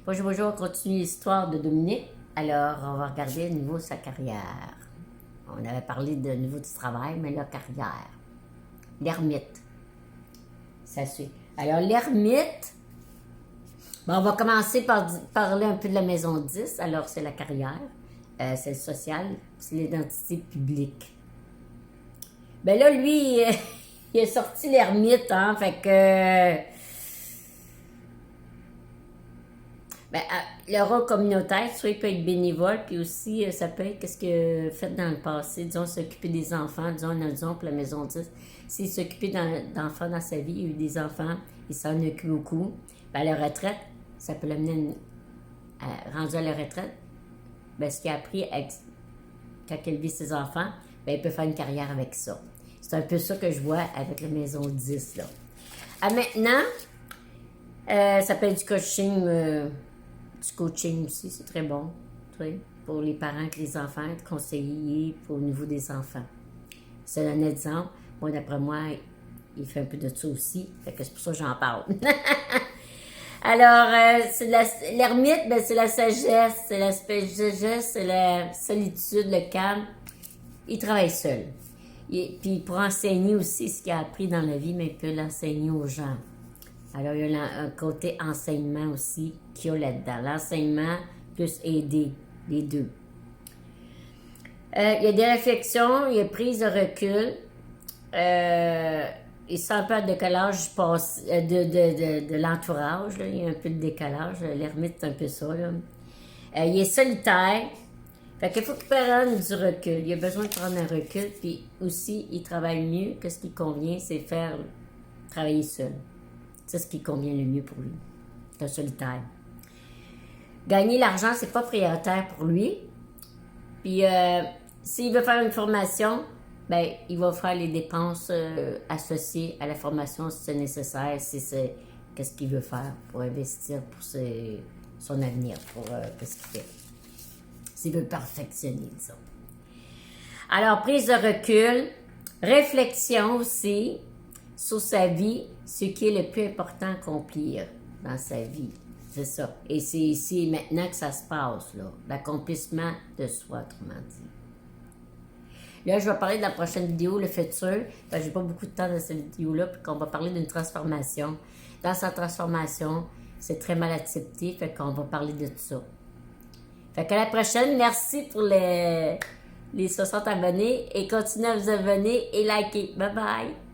Bonjour, on continue l'histoire de Dominique. Alors, on va regarder au niveau de sa carrière. On avait parlé de niveau du travail, mais la carrière. L'ermite. Ça suit. Alors, l'ermite, on va commencer par parler un peu de la maison 10. Alors, c'est la carrière, c'est le social, c'est l'identité publique. Ben là, lui, il a sorti l'ermite, hein, fait que... Ben, le rôle communautaire, soit il peut être bénévole, puis aussi, ça peut être qu'est-ce qu'il a fait dans le passé, disons, s'occuper des enfants, disons, pour la maison 10. S'il s'occupait d'enfants dans sa vie, il y a eu des enfants, il s'en occupe beaucoup. Ben, à la retraite, ça peut l'amener rendu à la retraite, ben, ce qu'il a appris quand il vit ses enfants, ben, il peut faire une carrière avec ça. C'est un peu ça que je vois avec la maison 10, là. Maintenant, ça peut être du coaching aussi, c'est très bon, tu sais, pour les parents et les enfants, être conseiller au niveau des enfants. C'est un exemple. Moi, d'après moi, il fait un peu de ça aussi, fait que c'est pour ça que j'en parle. Alors, l'ermite, ben, c'est la sagesse, c'est l'aspect sagesse, c'est la solitude, le calme. Il travaille seul. Puis pour enseigner aussi ce qu'il a appris dans la vie, mais il peut l'enseigner aux gens. Alors, il y a un côté enseignement aussi qu'il y a là-dedans. L'enseignement plus aider, les deux. Il y a des réflexions, il y a prise de recul. Il sent un peu de décalage de l'entourage. Là. Il y a un peu de décalage. L'ermite, c'est un peu ça. Là. Il est solitaire. Fait qu'il faut qu'il prenne du recul. Il a besoin de prendre un recul. Puis aussi, il travaille mieux. Qu'est-ce qui convient, c'est faire travailler seul. C'est ce qui convient le mieux pour lui. C'est un solitaire. Gagner l'argent, c'est pas prioritaire pour lui. Puis, s'il veut faire une formation, ben, il va faire les dépenses associées à la formation si c'est nécessaire, si c'est qu'est-ce qu'il veut faire pour investir pour son avenir, pour ce qu'il fait. S'il veut perfectionner, disons. Alors, prise de recul, réflexion aussi sur sa vie, ce qui est le plus important à accomplir dans sa vie. C'est ça. Et c'est ici et maintenant que ça se passe, là. L'accomplissement de soi, autrement dit. Là, je vais parler de la prochaine vidéo, le futur. Je n'ai pas beaucoup de temps dans cette vidéo-là, puis qu'on va parler d'une transformation. Dans sa transformation, c'est très mal accepté, fait qu'on va parler de tout ça. Fait qu'à la prochaine, merci pour les 60 abonnés et continuez à vous abonner et liker. Bye bye!